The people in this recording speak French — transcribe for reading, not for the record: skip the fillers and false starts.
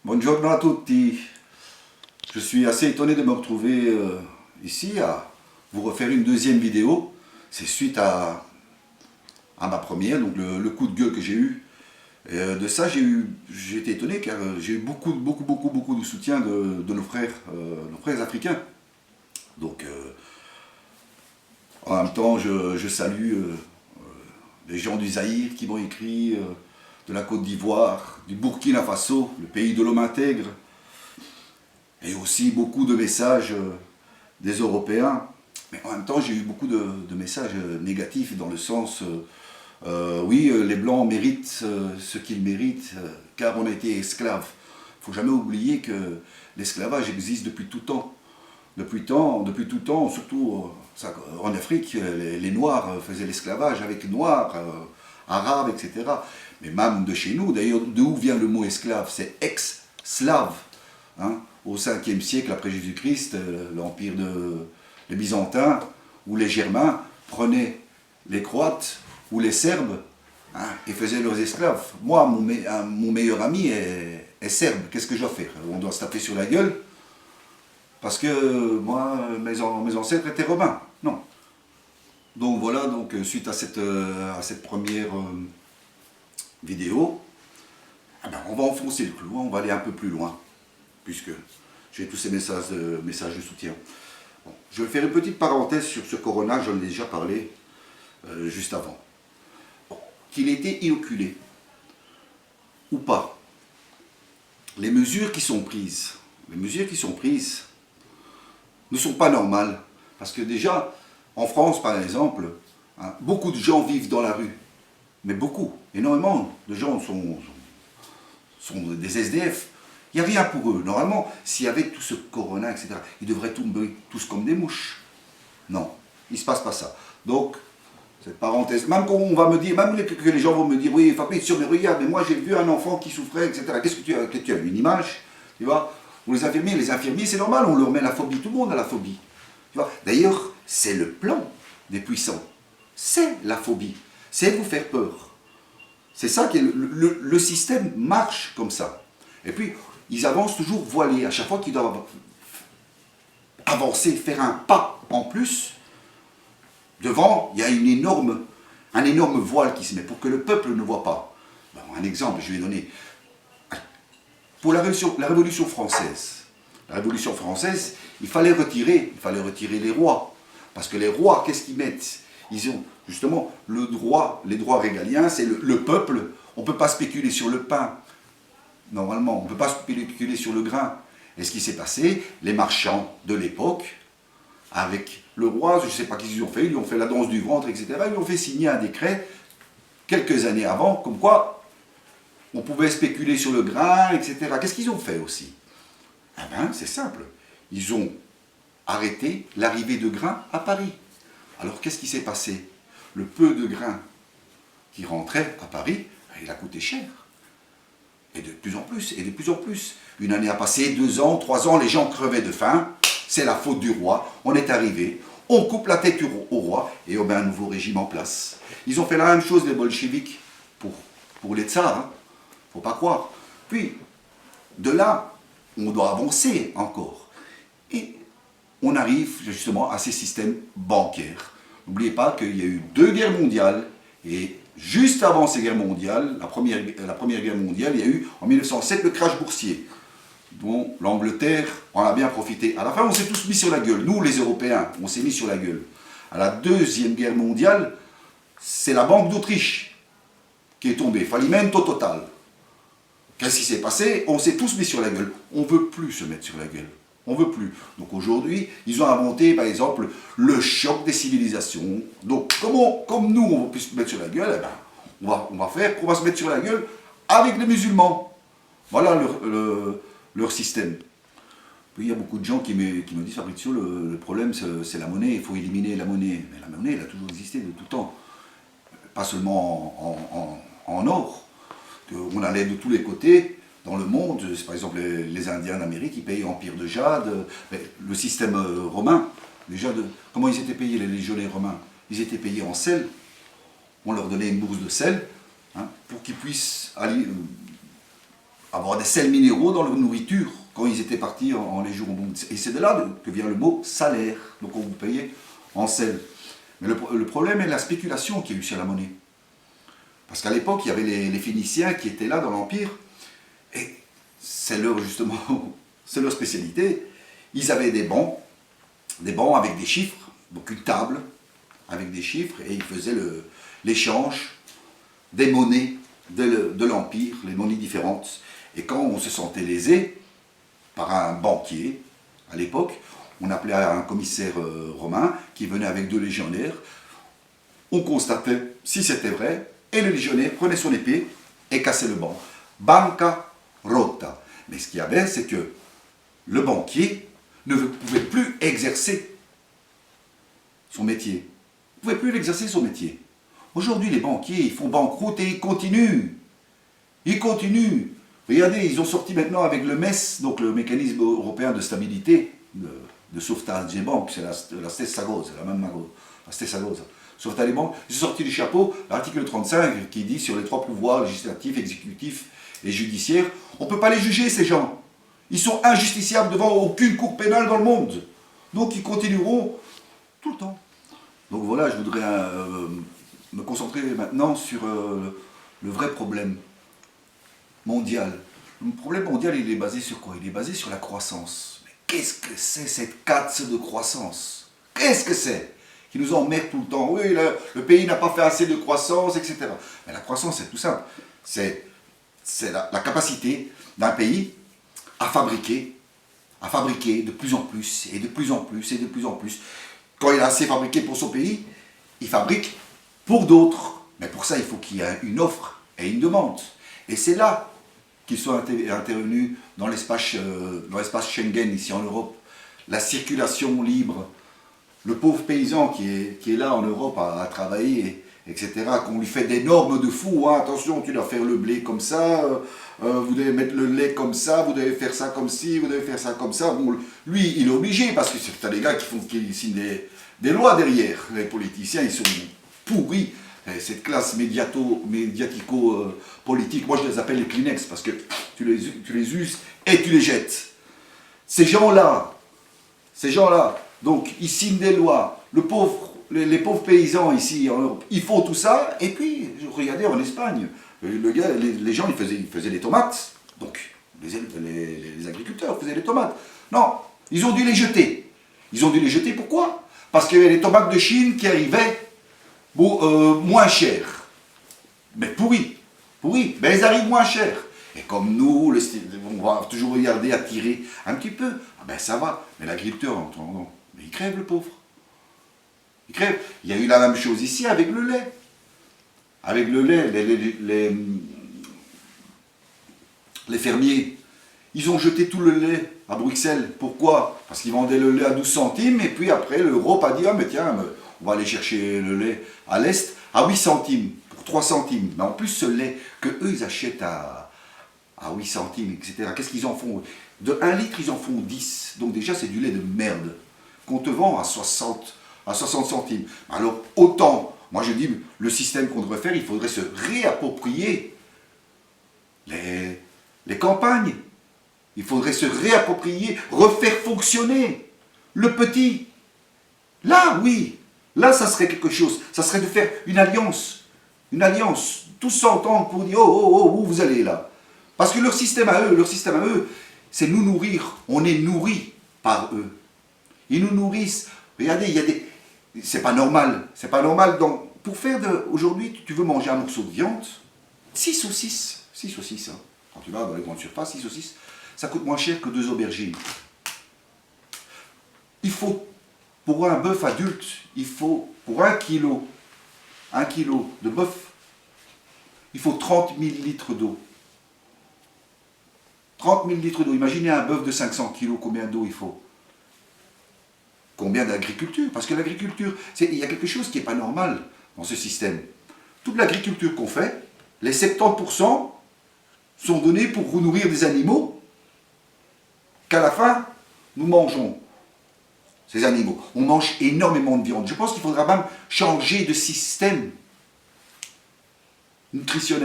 Buongiorno a tutti. Je suis assez étonné de me retrouver ici à vous refaire une deuxième vidéo. C'est suite à ma première, donc le coup de gueule que j'ai eu. De ça, j'ai été étonné car j'ai eu beaucoup de soutien de nos frères africains. Donc, en même temps, je salue les gens du Zaïre qui m'ont écrit, de la Côte d'Ivoire, du Burkina Faso, le pays de l'homme intègre, et aussi beaucoup de messages des Européens. Mais en même temps, j'ai eu beaucoup de messages négatifs dans le sens, oui, les Blancs méritent ce qu'ils méritent, car on a été esclaves. Il ne faut jamais oublier que l'esclavage existe depuis tout temps. Depuis tout temps, surtout en Afrique, les Noirs faisaient l'esclavage avec les Noirs, Arabes, etc. Mais même de chez nous, d'ailleurs, d'où vient le mot esclave? C'est ex-slave. Hein? Au 5e siècle après Jésus-Christ, l'empire des Byzantins ou les Germains prenaient les Croates ou les Serbes, hein, et faisaient leurs esclaves. Moi, mon meilleur ami est serbe. Qu'est-ce que je dois faire? On doit se taper sur la gueule parce que moi, mes ancêtres étaient romains. Non. Donc voilà, donc, suite à cette première vidéo, eh ben, on va enfoncer le clou, on va aller un peu plus loin, puisque j'ai tous ces messages de soutien. Bon, je vais faire une petite parenthèse sur ce corona, j'en ai déjà parlé juste avant. Bon, qu'il ait été inoculé ou pas, les mesures qui sont prises ne sont pas normales. Parce que déjà, en France par exemple, hein, beaucoup de gens vivent dans la rue. Mais beaucoup, énormément de gens sont des SDF. Il n'y a rien pour eux. Normalement, s'il y avait tout ce corona, etc., ils devraient tomber tous comme des mouches. Non, il ne se passe pas ça. Donc, cette parenthèse, même quand on va me dire, même que les gens vont me dire, oui, Fabrice, mais regarde, mais moi j'ai vu un enfant qui souffrait, etc. Qu'est-ce que tu as vu? Une image, tu vois? Ou les infirmiers, c'est normal, on leur met la phobie, tout le monde a la phobie. Tu vois? D'ailleurs, c'est le plan des puissants. C'est la phobie. C'est vous faire peur. C'est ça que le système marche comme ça. Et puis, ils avancent toujours voilés. À chaque fois qu'ils doivent avancer, faire un pas en plus, devant, il y a un énorme voile qui se met pour que le peuple ne voit pas. Bon, un exemple, je vais donner. Pour la Révolution française, il fallait retirer les rois. Parce que les rois, qu'est-ce qu'ils mettent? Ils ont justement les droits régaliens, c'est le peuple. On ne peut pas spéculer sur le pain, normalement, on ne peut pas spéculer sur le grain. Et ce qui s'est passé, les marchands de l'époque, avec le roi, je ne sais pas qu'ils ont fait, ils lui ont fait la danse du ventre, etc. Ils lui ont fait signer un décret, quelques années avant, comme quoi on pouvait spéculer sur le grain, etc. Qu'est-ce qu'ils ont fait aussi? Eh bien, c'est simple. Ils ont arrêté l'arrivée de grains à Paris. Alors, qu'est-ce qui s'est passé? Le peu de grains qui rentrait à Paris, il a coûté cher. Et de plus en plus, et de plus en plus. Une année a passé, 2 ans, 3 ans, les gens crevaient de faim. C'est la faute du roi. On est arrivé, on coupe la tête au roi, et on met un nouveau régime en place. Ils ont fait la même chose, les bolcheviks, pour les tsars. Hein. Faut pas croire. Puis, de là, on doit avancer encore. Et on arrive justement à ces systèmes bancaires. N'oubliez pas qu'il y a eu 2 guerres mondiales, et juste avant ces guerres mondiales, la première guerre mondiale, il y a eu en 1907 le crash boursier, dont l'Angleterre en a bien profité. À la fin, on s'est tous mis sur la gueule. Nous, les Européens, on s'est mis sur la gueule. À la 2e guerre mondiale, c'est la Banque d'Autriche qui est tombée. Fallimento total. Qu'est-ce qui s'est passé? On s'est tous mis sur la gueule. On ne veut plus se mettre sur la gueule. On ne veut plus. Donc aujourd'hui, ils ont inventé, par exemple, le choc des civilisations. Donc, comme nous, on ne veut plus se mettre sur la gueule, eh ben, on va se mettre sur la gueule avec les musulmans. Voilà leur système. Puis il y a beaucoup de gens qui me disent, Fabrizio, le problème c'est la monnaie, il faut éliminer la monnaie. Mais la monnaie, elle a toujours existé de tout temps. Pas seulement en or. On allait de tous les côtés dans le monde. Par exemple, les Indiens d'Amérique, ils payaient en pierre de jade. Le système romain, déjà, comment ils étaient payés, les légionnaires romains? Ils étaient payés en sel. On leur donnait une bourse de sel, hein, pour qu'ils puissent avoir des sels minéraux dans leur nourriture quand ils étaient partis en légion. Et c'est de là que vient le mot salaire. Donc on vous payait en sel. Mais le problème est la spéculation qu'il y a eu sur la monnaie. Parce qu'à l'époque, il y avait les Phéniciens qui étaient là dans l'Empire. Et c'est leur, justement, c'est leur spécialité. Ils avaient des bons avec des chiffres, donc une table avec des chiffres, et ils faisaient l'échange des monnaies de l'Empire, les monnaies différentes. Et quand on se sentait lésé par un banquier, à l'époque, on appelait un commissaire romain qui venait avec 2 légionnaires, on constatait si c'était vrai, et le légionnaire prenait son épée et cassait le banc. Banca rota. Mais ce qu'il y avait, c'est que le banquier ne pouvait plus exercer son métier. Il ne pouvait plus exercer son métier. Aujourd'hui, les banquiers, ils font banqueroute et ils continuent. Ils continuent. Regardez, ils ont sorti maintenant avec le MES, donc le mécanisme européen de stabilité, de sauvetage des banques, c'est la stessa cosa, la même la stessa cosa. Sauvetage des banques, ils ont sorti du chapeau l'article 35 qui dit sur les 3 pouvoirs législatifs, exécutifs et judiciaires, on ne peut pas les juger ces gens. Ils sont injusticiables devant aucune cour pénale dans le monde. Donc ils continueront tout le temps. Donc voilà, je voudrais me concentrer maintenant sur le vrai problème mondial. Le problème mondial, il est basé sur quoi? Il est basé sur la croissance. Mais qu'est-ce que c'est cette catse de croissance? Qu'est-ce que c'est? Qui nous emmerde tout le temps. Oui, le pays n'a pas fait assez de croissance, etc. Mais la croissance, c'est tout simple. C'est la capacité d'un pays à fabriquer de plus en plus, et de plus en plus, et de plus en plus. Quand il a assez fabriqué pour son pays, il fabrique pour d'autres. Mais pour ça, il faut qu'il y ait une offre et une demande. Et c'est là qu'ils sont intervenus dans l'espace Schengen, ici en Europe. La circulation libre. Le pauvre paysan qui est là en Europe à travailler, etc., qu'on lui fait des normes de fou, hein, attention, tu dois faire le blé comme ça, vous devez mettre le lait comme ça, vous devez faire ça comme ci, vous devez faire ça comme ça. Bon, lui, il est obligé, parce que c'est des gars qui signent des lois derrière. Les politiciens, ils sont pourris. Cette classe médiatico-politique, moi je les appelle les Kleenex, parce que tu les uses et tu les jettes. Ces gens-là, donc ils signent des lois, les pauvres paysans ici en Europe, ils font tout ça, et puis, regardez en Espagne, les gens ils faisaient les tomates, donc les agriculteurs faisaient les tomates. Non, ils ont dû les jeter. Ils ont dû les jeter, pourquoi? Parce qu'il y avait les tomates de Chine qui arrivaient moins chères. Mais pourris, mais elles arrivent moins chères. Et comme nous, on va toujours regarder, attirer un petit peu, ah ben ça va. Mais l'agriculteur, en attendant, mais il crève le pauvre. Il crève. Il y a eu la même chose ici avec le lait. Avec le lait, les fermiers, ils ont jeté tout le lait à Bruxelles. Pourquoi? Parce qu'ils vendaient le lait à 12 centimes, et puis après l'Europe a dit, ah mais tiens, on va aller chercher le lait à l'Est à 8 centimes, pour 3 centimes. Mais en plus, ce lait que eux ils achètent à 8 centimes, etc. Qu'est-ce qu'ils en font? De 1 litre, ils en font 10. Donc déjà, c'est du lait de merde qu'on te vend à 60 centimes. Alors, autant, moi je dis, le système qu'on devrait faire, il faudrait se réapproprier les campagnes. Il faudrait se réapproprier, refaire fonctionner le petit. Là, oui, là, ça serait quelque chose. Ça serait de faire une alliance, tous s'entendre pour dire, oh, vous allez là. Parce que leur système à eux, c'est nous nourrir. On est nourris par eux. Ils nous nourrissent. Regardez, c'est pas normal. C'est pas normal. Donc, pour faire aujourd'hui, tu veux manger un morceau de viande, 6 saucisses. 6 saucisses, hein. Quand tu vas dans les grandes surfaces, 6 saucisses, ça coûte moins cher que 2 aubergines. Il faut, pour un bœuf adulte, pour 1 kilo de bœuf, il faut 30 000 litres d'eau. 30 000 litres d'eau. Imaginez un bœuf de 500 kilos, combien d'eau il faut? Combien d'agriculture? Parce que l'agriculture, il y a quelque chose qui n'est pas normal dans ce système. Toute l'agriculture qu'on fait, les 70% sont donnés pour nourrir des animaux qu'à la fin, nous mangeons. Ces animaux. On mange énormément de viande. Je pense qu'il faudra même changer de système nutritionnel.